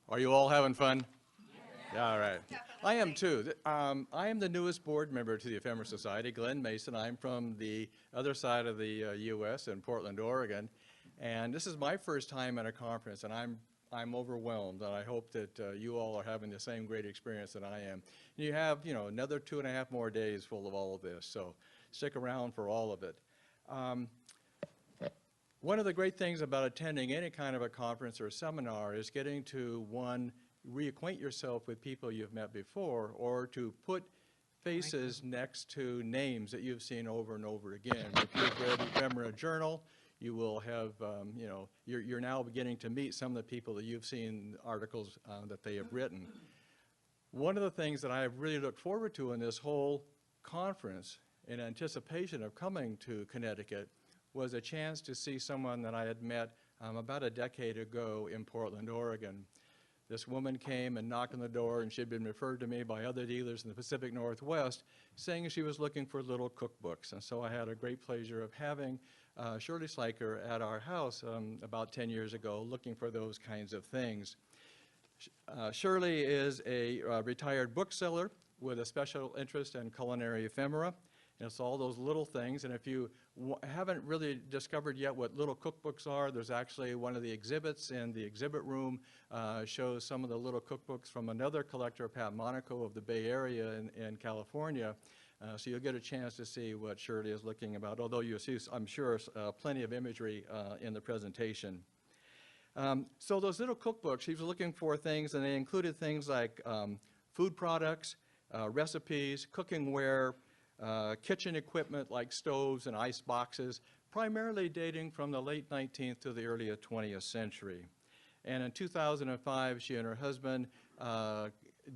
Are you all having fun? Yeah, all right. I am too. I am the newest board member to the Ephemera Society, Glenn Mason. I'm from the other side of the U.S. in Portland, Oregon, and this is my first time at a conference, and I'm overwhelmed, and I hope that you all are having the same great experience that I am. You have, another 2.5 more days full of all of this, so stick around for all of it. One of the great things about attending any kind of a conference or seminar is getting to, one, reacquaint yourself with people you've met before, or to put faces next to names that you've seen over and over again. If you've read Ephemera Journal, you will have, you're now beginning to meet some of the people that you've seen articles that they have written. One of the things that I have really looked forward to in this whole conference in anticipation of coming to Connecticut was a chance to see someone that I had met about a decade ago in Portland, Oregon. This woman came and knocked on the door, and she had been referred to me by other dealers in the Pacific Northwest, saying she was looking for little cookbooks. And so I had a great pleasure of having Shirley Sliker at our house about 10 years ago, looking for those kinds of things. Shirley is a retired bookseller with a special interest in culinary ephemera. And it's all those little things, and if you haven't really discovered yet what little cookbooks are, there's actually one of the exhibits in the exhibit room shows some of the little cookbooks from another collector, Pat Monaco of the Bay Area in California. So you'll get a chance to see what Shirley is looking about, although you'll see, I'm sure, plenty of imagery in the presentation. So those little cookbooks, she was looking for things, and they included things like food products, recipes, cooking ware, kitchen equipment like stoves and ice boxes, primarily dating from the late 19th to the early 20th century. And in 2005, she and her husband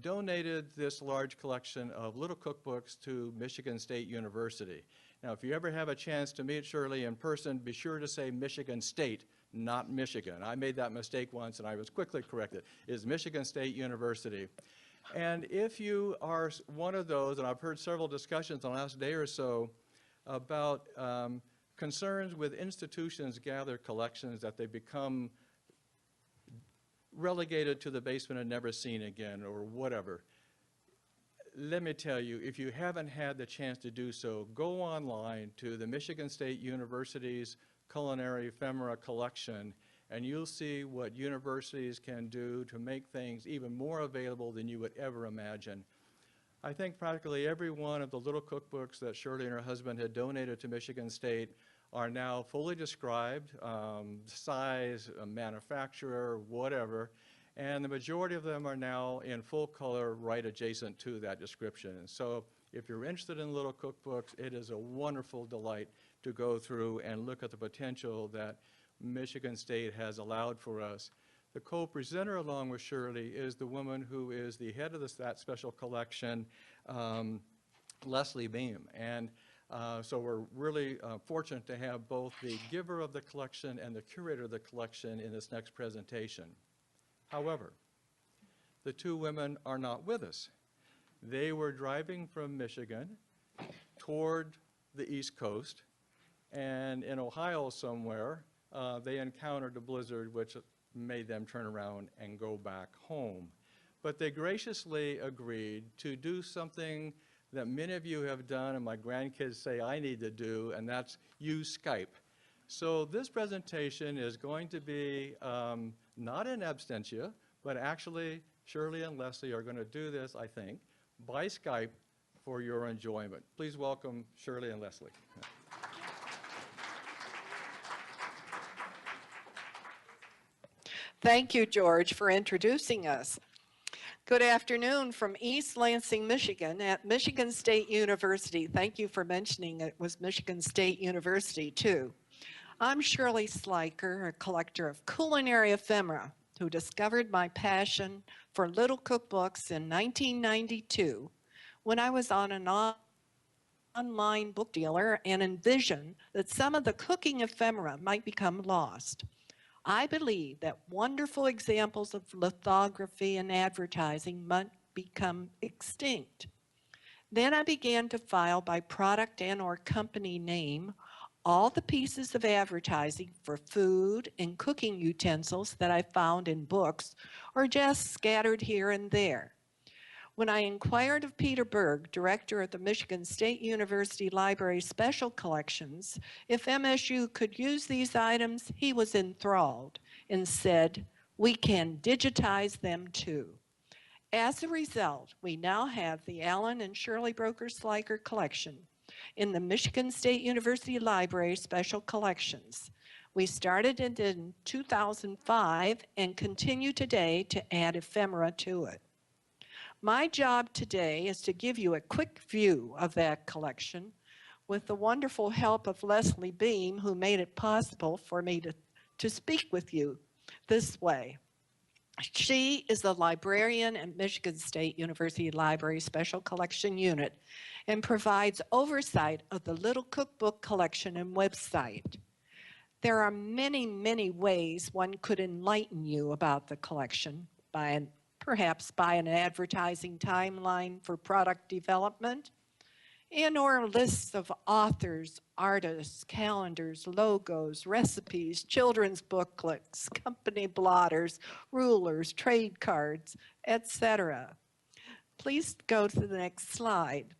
donated this large collection of little cookbooks to Michigan State University. Now, if you ever have a chance to meet Shirley in person, be sure to say Michigan State, not Michigan. I made that mistake once, and I was quickly corrected. It is Michigan State University. And if you are one of those, and I've heard several discussions in the last day or so about concerns with institutions gather collections that they become relegated to the basement and never seen again or whatever. Let me tell you, if you haven't had the chance to do so, go online to the Michigan State University's Culinary Ephemera Collection, and you'll see what universities can do to make things even more available than you would ever imagine. I think practically every one of the little cookbooks that Shirley and her husband had donated to Michigan State are now fully described, size, manufacturer, whatever, and the majority of them are now in full color right adjacent to that description. And so if you're interested in little cookbooks, it is a wonderful delight to go through and look at the potential that Michigan State has allowed for us. The co-presenter along with Shirley is the woman who is the head of that special collection, Leslie Behm. And so we're really fortunate to have both the giver of the collection and the curator of the collection in this next presentation. However, the two women are not with us. They were driving from Michigan toward the East Coast, and in Ohio somewhere, they encountered a blizzard which made them turn around and go back home. But they graciously agreed to do something that many of you have done and my grandkids say I need to do, and that's use Skype. So this presentation is going to be not in absentia, but actually Shirley and Leslie are going to do this, I think, by Skype for your enjoyment. Please welcome Shirley and Leslie. Thank you, George, for introducing us. Good afternoon from East Lansing, Michigan at Michigan State University. Thank you for mentioning it was Michigan State University, too. I'm Shirley Sliker, a collector of culinary ephemera, who discovered my passion for little cookbooks in 1992 when I was on an online book dealer and envisioned that some of the cooking ephemera might become lost. I believe that wonderful examples of lithography and advertising might become extinct. Then I began to file by product and/or company name All the pieces of advertising for food and cooking utensils that I found in books are just scattered here and there. When I inquired of Peter Berg, director of the Michigan State University Library Special Collections, if MSU could use these items, he was enthralled and said, "We can digitize them too." As a result, we now have the Allen and Shirley Broker Sliker collection in the Michigan State University Library Special Collections. We started it in 2005 and continue today to add ephemera to it. My job today is to give you a quick view of that collection with the wonderful help of Leslie Behm, who made it possible for me to speak with you this way. She is the librarian at Michigan State University Library Special Collection Unit and provides oversight of the Little Cookbook collection and website. There are many, many ways one could enlighten you about the collection, perhaps by an advertising timeline for product development, and or lists of authors, artists, calendars, logos, recipes, children's booklets, company blotters, rulers, trade cards, etc. Please go to the next slide.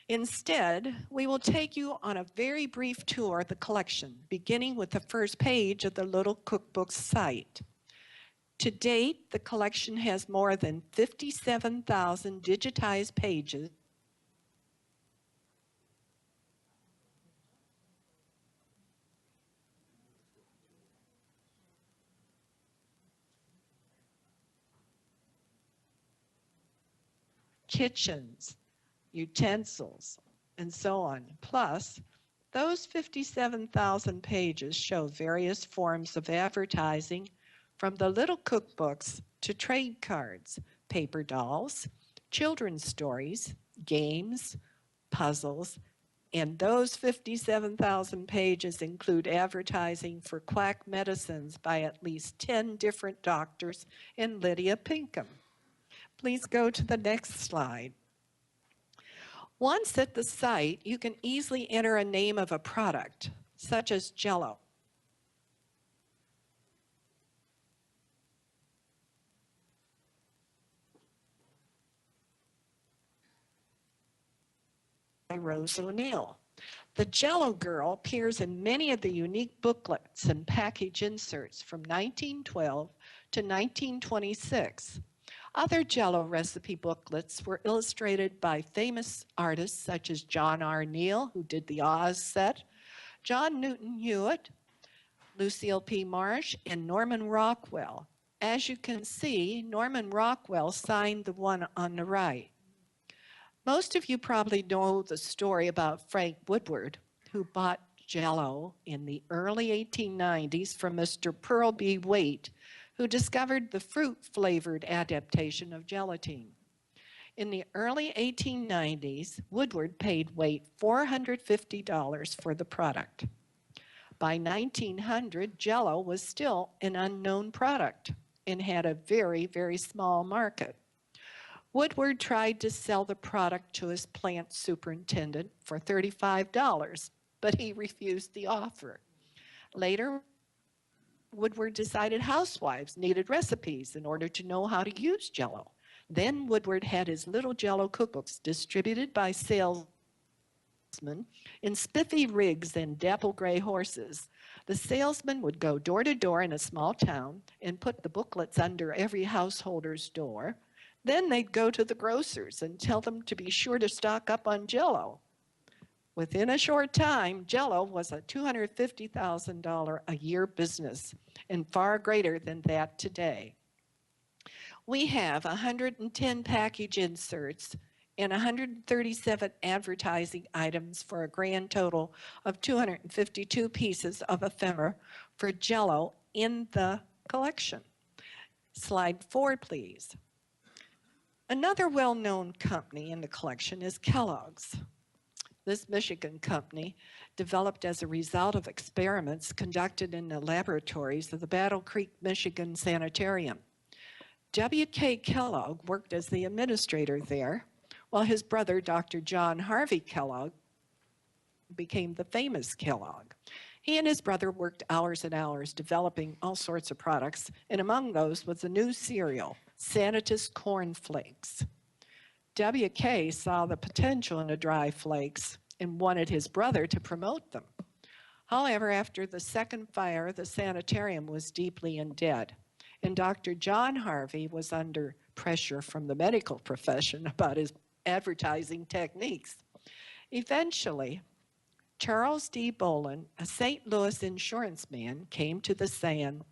Instead, we will take you on a very brief tour of the collection, beginning with the first page of the Little Cookbooks site. To date, the collection has more than 57,000 digitized pages kitchens, utensils, and so on. Plus, those 57,000 pages show various forms of advertising from the Little Cookbooks to trade cards, paper dolls, children's stories, games, puzzles, and those 57,000 pages include advertising for quack medicines by at least 10 different doctors and Lydia Pinkham. Please go to the next slide. Once at the site, you can easily enter a name of a product, such as Jell-O. By Rose O'Neill. The Jell-O Girl appears in many of the unique booklets and package inserts from 1912 to 1926. Other Jell-O recipe booklets were illustrated by famous artists such as John R. Neal, who did the Oz set, John Newton Hewitt, Lucille P. Marsh, and Norman Rockwell. As you can see, Norman Rockwell signed the one on the right. Most of you probably know the story about Frank Woodward, who bought Jell-O in the early 1890s from Mr. Pearl B. Waite, who discovered the fruit-flavored adaptation of gelatine. In the early 1890s, Woodward paid Waite $450 for the product. By 1900, Jell-O was still an unknown product and had a very, very small market. Woodward tried to sell the product to his plant superintendent for $35, but he refused the offer. Later, Woodward decided housewives needed recipes in order to know how to use Jell-O. Then Woodward had his little Jell-O cookbooks distributed by salesmen in spiffy rigs and dapple gray horses. The salesman would go door to door in a small town and put the booklets under every householder's door. Then they'd go to the grocers and tell them to be sure to stock up on Jell-O. Within a short time, Jell-O was a $250,000 a year business and far greater than that today. We have 110 package inserts and 137 advertising items for a grand total of 252 pieces of ephemera for Jell-O in the collection. Slide 4, please. Another well-known company in the collection is Kellogg's. This Michigan company, developed as a result of experiments conducted in the laboratories of the Battle Creek, Michigan Sanitarium. W.K. Kellogg worked as the administrator there, while his brother, Dr. John Harvey Kellogg, became the famous Kellogg. He and his brother worked hours and hours developing all sorts of products, and among those was a new cereal, Sanitas Corn Flakes. WK saw the potential in the dry flakes and wanted his brother to promote them. However, after the second fire, the sanitarium was deeply in debt, and Dr. John Harvey was under pressure from the medical profession about his advertising techniques. Eventually, Charles D. Bolin, a St. Louis insurance man, came to the SAN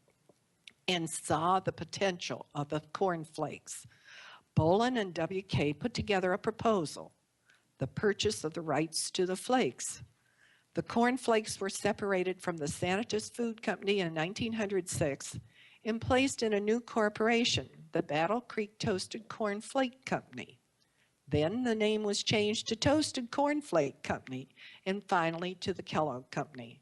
and saw the potential of the cornflakes. Bolin and WK put together a proposal, the purchase of the rights to the flakes. The cornflakes were separated from the Sanitas Food Company in 1906 and placed in a new corporation, the Battle Creek Toasted Corn Flake Company. Then the name was changed to Toasted Corn Flake Company, and finally to the Kellogg Company.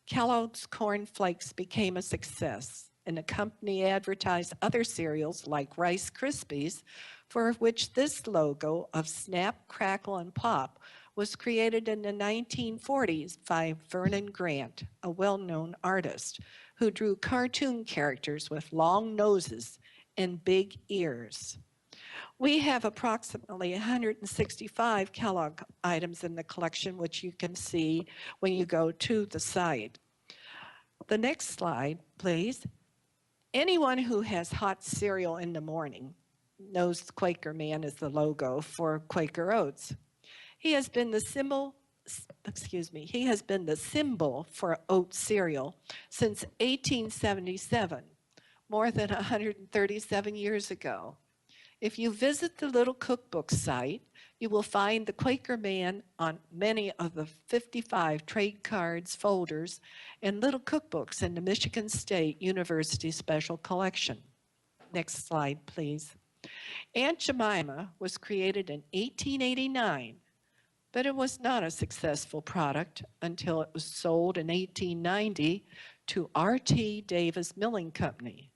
Kellogg's Corn Flakes became a success, and the company advertised other cereals like Rice Krispies, for which this logo of Snap, Crackle, and Pop was created in the 1940s by Vernon Grant, a well-known artist, who drew cartoon characters with long noses and big ears. We have approximately 165 Kellogg items in the collection, which you can see when you go to the site. The next slide, please. Anyone who has hot cereal in the morning knows the Quaker Man is the logo for Quaker Oats. He has been the symbol for oat cereal since 1877, more than 137 years ago. If you visit the Little Cookbooks site, you will find the Quaker Man on many of the 55 trade cards, folders, and little cookbooks in the Michigan State University Special Collection. Next slide, please. Aunt Jemima was created in 1889, but it was not a successful product until it was sold in 1890 to R.T. Davis Milling Company.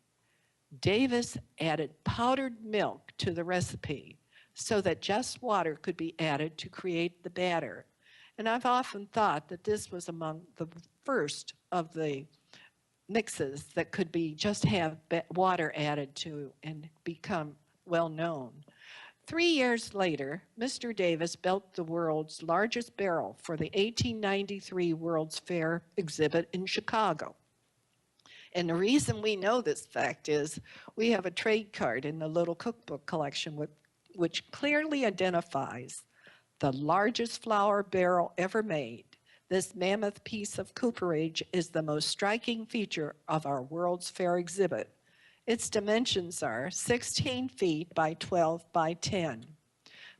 Davis added powdered milk to the recipe so that just water could be added to create the batter. And I've often thought that this was among the first of the mixes that could be just have water added to and become well known. 3 years later, Mr. Davis built the world's largest barrel for the 1893 World's Fair exhibit in Chicago. And the reason we know this fact is we have a trade card in the Little Cookbook collection which clearly identifies the largest flour barrel ever made. This mammoth piece of cooperage is the most striking feature of our World's Fair exhibit. Its dimensions are 16 feet by 12 by 10.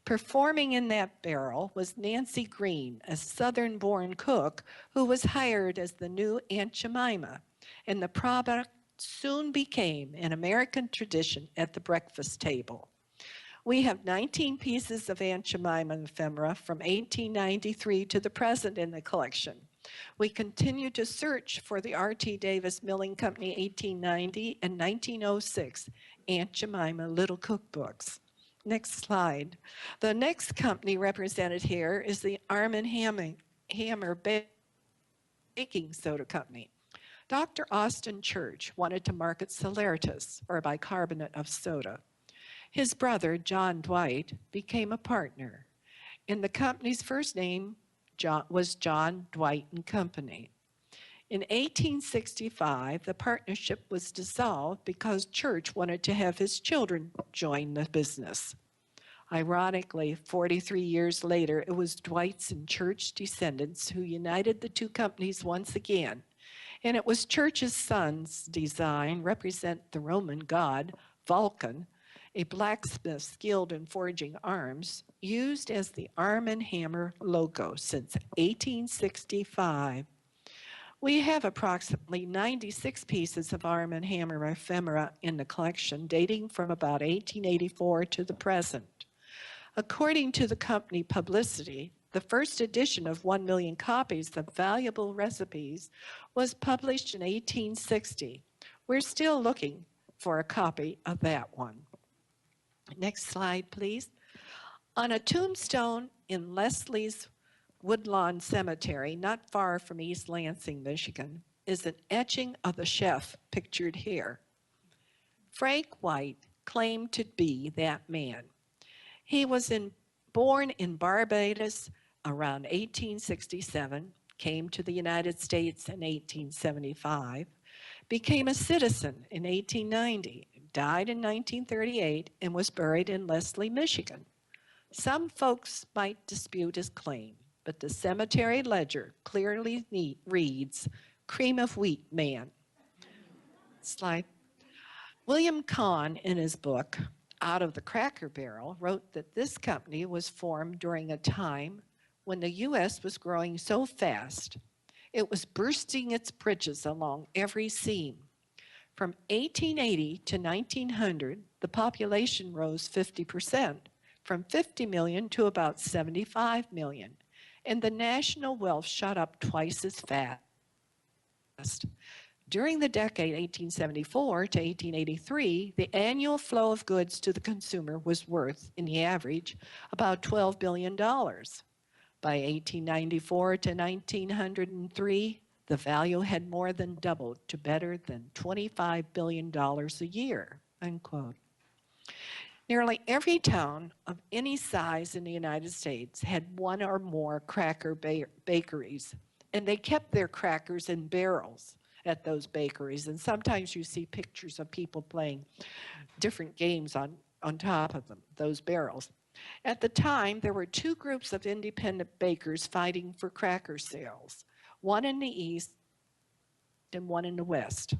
Performing in that barrel was Nancy Green, a Southern-born cook who was hired as the new Aunt Jemima, and the product soon became an American tradition at the breakfast table. We have 19 pieces of Aunt Jemima ephemera from 1893 to the present in the collection. We continue to search for the R.T. Davis Milling Company 1890 and 1906 Aunt Jemima Little Cookbooks. Next slide. The next company represented here is the Arm & Hammer Baking Soda Company. Dr. Austin Church wanted to market Saleratus, or bicarbonate of soda. His brother, John Dwight, became a partner, and the company's first name was John Dwight and Company. In 1865, the partnership was dissolved because Church wanted to have his children join the business. Ironically, 43 years later, it was Dwight's and Church descendants who united the two companies once again. And it was Church's son's design represent the Roman god Vulcan, a blacksmith skilled in forging arms, used as the Arm & Hammer logo since 1865. We have approximately 96 pieces of Arm & Hammer ephemera in the collection, dating from about 1884 to the present. According to the company publicity, the first edition of 1 million copies of valuable recipes was published in 1860. We're still looking for a copy of that one. Next slide, please. On a tombstone in Leslie's Woodlawn Cemetery, not far from East Lansing, Michigan, is an etching of the chef pictured here. Frank White claimed to be that man. He was born in Barbados around 1867, came to the United States in 1875, became a citizen in 1890, died in 1938, and was buried in Leslie, Michigan. Some folks might dispute his claim, but the cemetery ledger clearly reads, cream of wheat man. Slide. William Kahn, in his book, Out of the Cracker Barrel, wrote that this company was formed during a time when the U.S. was growing so fast, it was bursting its bridges along every seam. From 1880 to 1900, the population rose 50%, from 50 million to about 75 million, and the national wealth shot up twice as fast. During the decade 1874 to 1883, the annual flow of goods to the consumer was worth, in the average, about $12 billion. By 1894 to 1903, the value had more than doubled to better than $25 billion a year, unquote. Nearly every town of any size in the United States had one or more cracker bakeries, and they kept their crackers in barrels at those bakeries. And sometimes you see pictures of people playing different games on top of them, those barrels. At the time, there were two groups of independent bakers fighting for cracker sales, one in the East and one in the West.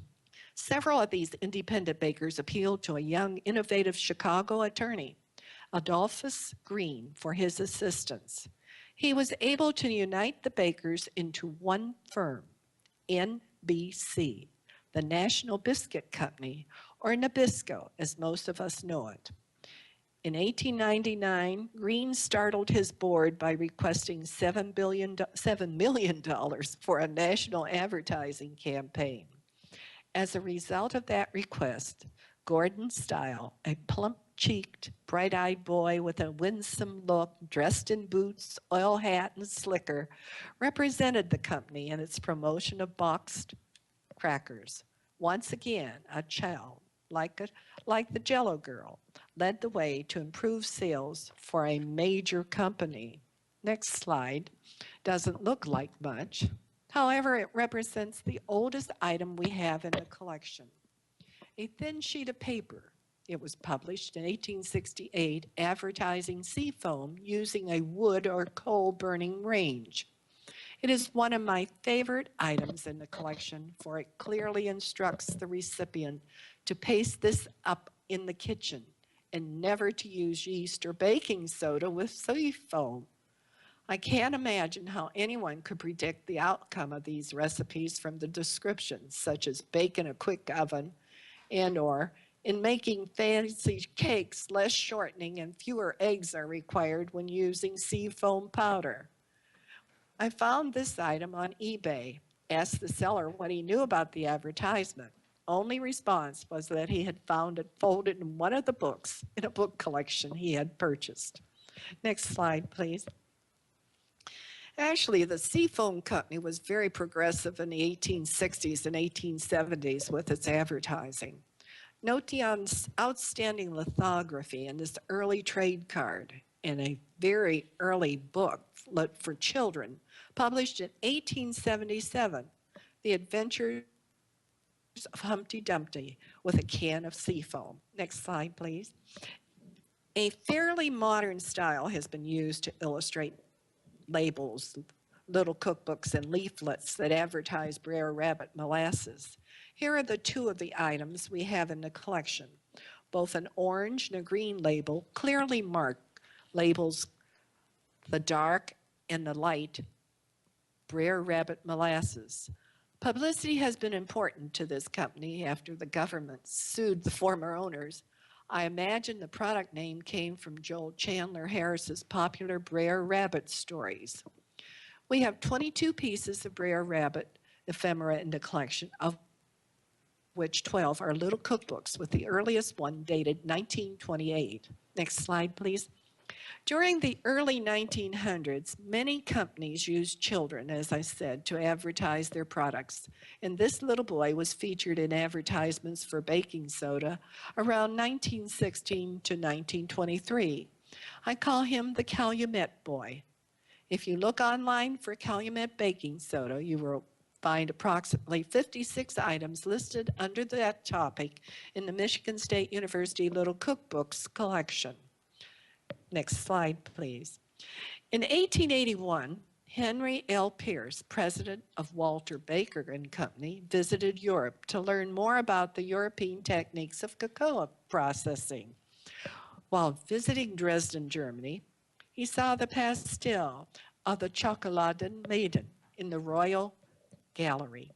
Several of these independent bakers appealed to a young, innovative Chicago attorney, Adolphus Green, for his assistance. He was able to unite the bakers into one firm, NBC, the National Biscuit Company, or Nabisco, as most of us know it. In 1899, Green startled his board by requesting $7 million for a national advertising campaign. As a result of that request, Gordon Stile, a plump-cheeked, bright-eyed boy with a winsome look, dressed in boots, oil hat, and slicker, represented the company in its promotion of boxed crackers. Once again, a child, like the Jell-O girl, led the way to improve sales for a major company. Next slide. Doesn't look like much. However, it represents the oldest item we have in the collection. A thin sheet of paper. It was published in 1868, advertising seafoam using a wood or coal burning range. It is one of my favorite items in the collection, for it clearly instructs the recipient to paste this up in the kitchen and never to use yeast or baking soda with seafoam. I can't imagine how anyone could predict the outcome of these recipes from the descriptions, such as bake in a quick oven and/or in making fancy cakes, less shortening and fewer eggs are required when using seafoam powder. I found this item on eBay, asked the seller what he knew about the advertisement. Only response was that he had found it folded in one of the books in a book collection he had purchased. Next slide, please. Actually, the Seafoam Company was very progressive in the 1860s and 1870s with its advertising. Note the outstanding lithography in this early trade card and a very early book for children published in 1877, The Adventures of Humpty Dumpty with a can of seafoam. Next slide, please. A fairly modern style has been used to illustrate labels, little cookbooks, and leaflets that advertise Brer Rabbit molasses. Here are the two of the items we have in the collection. Both an orange and a green label clearly mark labels the dark and the light Brer Rabbit molasses. Publicity has been important to this company after the government sued the former owners. I imagine the product name came from Joel Chandler Harris's popular Brer Rabbit stories. We have 22 pieces of Brer Rabbit ephemera in the collection, of which 12 are little cookbooks, with the earliest one dated 1928. Next slide, please. During the early 1900s, many companies used children, as I said, to advertise their products. And this little boy was featured in advertisements for baking soda around 1916 to 1923. I call him the Calumet Boy. If you look online for Calumet baking soda, you will find approximately 56 items listed under that topic in the Michigan State University Little Cookbooks collection. Next slide, please. In 1881, Henry L. Pierce, president of Walter Baker and Company, visited Europe to learn more about the European techniques of cocoa processing. While visiting Dresden, Germany, he saw the pastel of the Schokoladenmaiden in the Royal Gallery.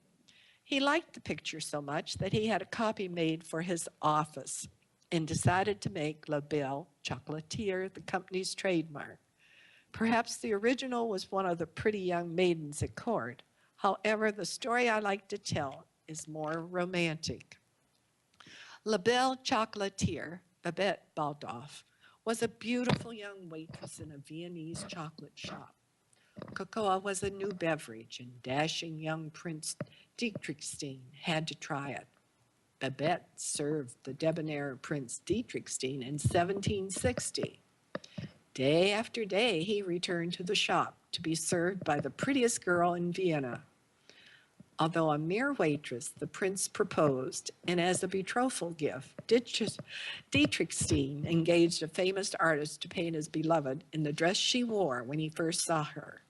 He liked the picture so much that he had a copy made for his office and decided to make La Belle Chocolatier the company's trademark. Perhaps the original was one of the pretty young maidens at court. However, the story I like to tell is more romantic. La Belle Chocolatier, Babette Baldoff, was a beautiful young waitress in a Viennese chocolate shop. Cocoa was a new beverage, and dashing young Prince Dietrichstein had to try it. Babette served the debonair Prince Dietrichstein in 1760. Day after day, he returned to the shop to be served by the prettiest girl in Vienna. Although a mere waitress, the prince proposed, and as a betrothal gift, Dietrichstein engaged a famous artist to paint his beloved in the dress she wore when he first saw her.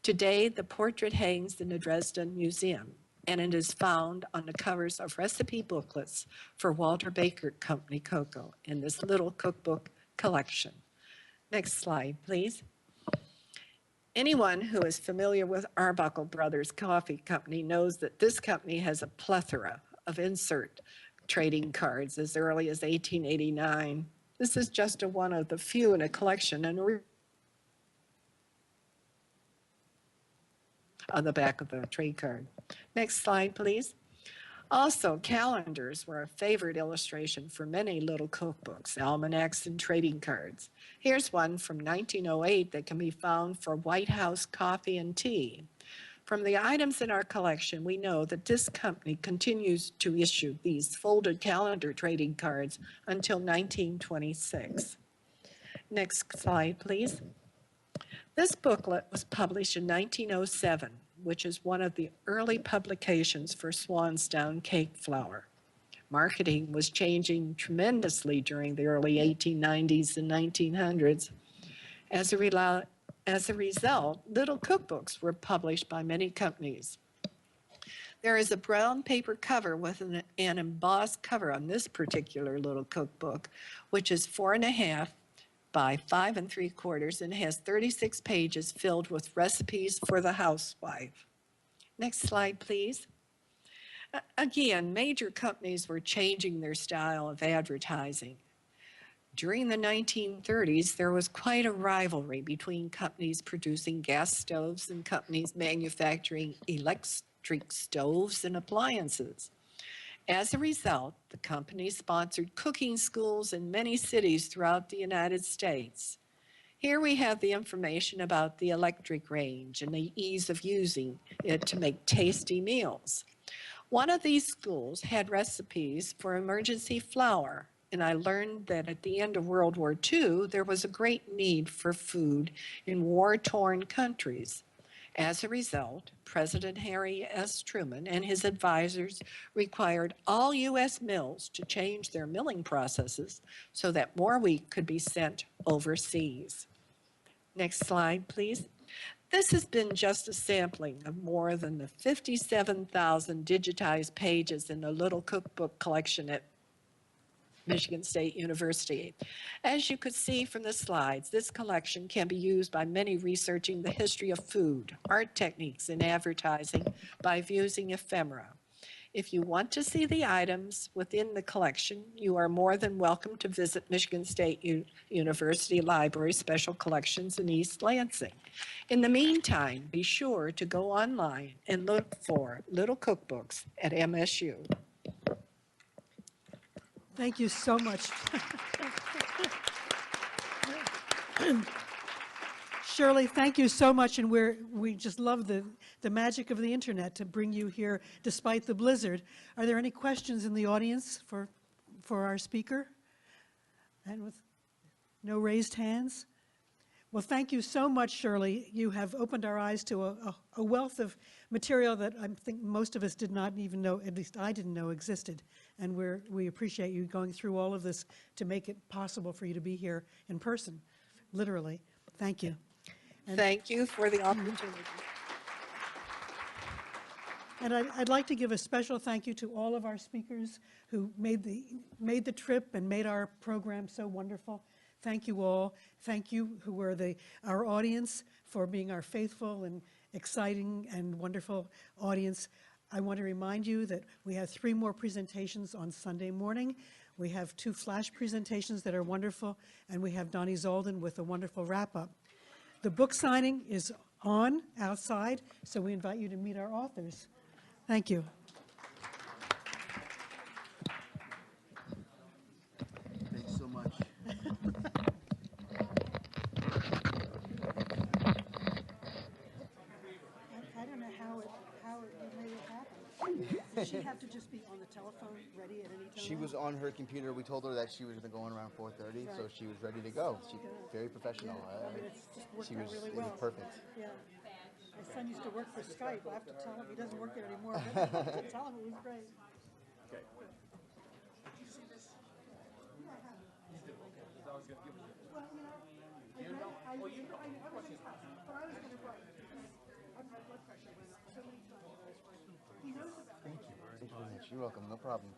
Today, the portrait hangs in the Dresden Museum, and it is found on the covers of recipe booklets for Walter Baker Company cocoa in this little cookbook collection. Next slide, please. Anyone who is familiar with Arbuckle Brothers Coffee Company knows that this company has a plethora of insert trading cards as early as 1889. This is just one of the few in a collection and on the back of the trade card. Next slide, please. Also, calendars were a favorite illustration for many little cookbooks, almanacs, and trading cards. Here's one from 1908 that can be found for White House coffee and tea. From the items in our collection, we know that this company continues to issue these folded calendar trading cards until 1926. Next slide, please. This booklet was published in 1907, which is one of the early publications for Swansdown cake flour. Marketing was changing tremendously during the early 1890s and 1900s. As a result, little cookbooks were published by many companies. There is a brown paper cover with an embossed cover on this particular little cookbook, which is 4.5 by 5 3/4 and has 36 pages filled with recipes for the housewife. Next slide, please. Again, major companies were changing their style of advertising. During the 1930s, there was quite a rivalry between companies producing gas stoves and companies manufacturing electric stoves and appliances. As a result, the company sponsored cooking schools in many cities throughout the United States. Here we have the information about the electric range and the ease of using it to make tasty meals. One of these schools had recipes for emergency flour, and I learned that at the end of World War II, there was a great need for food in war-torn countries. As a result, President Harry S. Truman and his advisors required all U.S. mills to change their milling processes so that more wheat could be sent overseas. Next slide, please. This has been just a sampling of more than the 57,000 digitized pages in the Little Cookbook collection at Michigan State University. As you could see from the slides, this collection can be used by many researching the history of food, art techniques, and advertising by using ephemera. If you want to see the items within the collection, you are more than welcome to visit Michigan State University Library Special Collections in East Lansing. In the meantime, be sure to go online and look for Little Cookbooks at MSU. Thank you so much. Shirley, thank you so much, and we just love the magic of the internet to bring you here despite the blizzard. Are there any questions in the audience for our speaker? And with no raised hands? Well, thank you so much, Shirley. You have opened our eyes to a wealth of material that I think most of us did not even know, at least I didn't know existed. And we appreciate you going through all of this to make it possible for you to be here in person, literally. Thank you. And Thank you for the opportunity. And I'd like to give a special thank you to all of our speakers who made the trip and made our program so wonderful. Thank you all. Thank you who were our audience for being our faithful and exciting and wonderful audience. I want to remind you that we have 3 more presentations on Sunday morning. We have 2 flash presentations that are wonderful, and we have Donnie Zolden with a wonderful wrap-up. The book signing is on outside, so we invite you to meet our authors. Thank you. Thanks so much. I don't know how it made it happen. Did she have to just be on the telephone, ready at any time? She was on her computer. We told her that she was going to go on around 4:30, so she was ready to go. She very professional. I mean, it's just worked out really It well. was perfect. Yeah. My son used to work for Skype. I have to tell him, he doesn't work there anymore, but I have to tell him it was great. Okay. Thank you very much. You're welcome. No problem.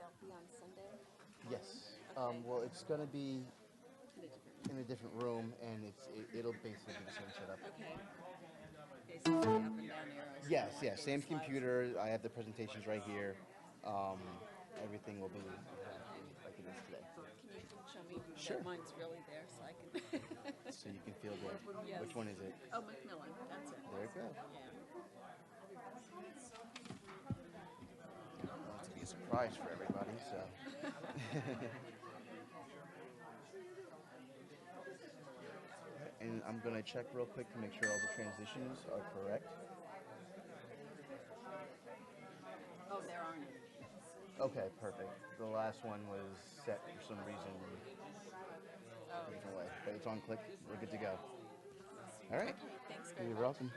That'll be on Sunday? Yes. Well, it's going to be in a different room, and it'll basically be the same setup. Okay. Basically up and down arrows. Yes, yes. Same computer. I have the presentations right here. Everything will be like it is today. Can you show me? Sure. Mine's really there, so I can. So you can feel good. Yes. Which one is it? Oh, Macmillan. That's it. There you go. Yeah. Well, it's to be a surprise for everybody, so. And I'm going to check real quick to make sure all the transitions are correct. Oh, there aren't any. Okay, perfect. The last one was set for some reason a different way, but it's on click. We're good to go. All right. Thanks very You're much. welcome.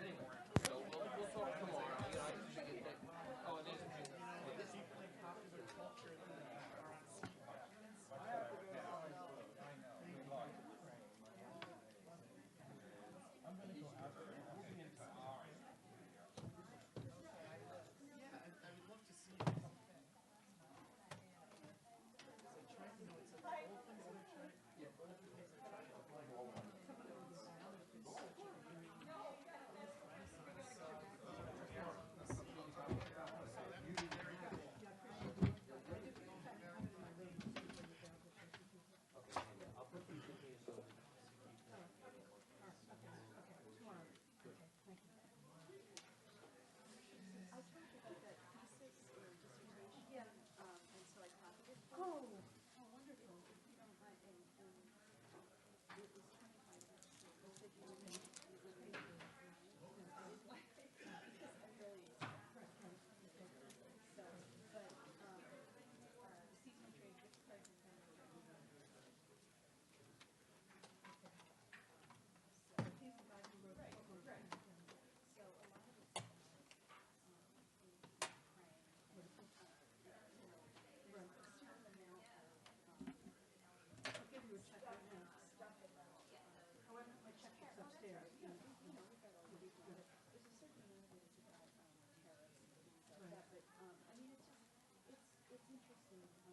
interesting.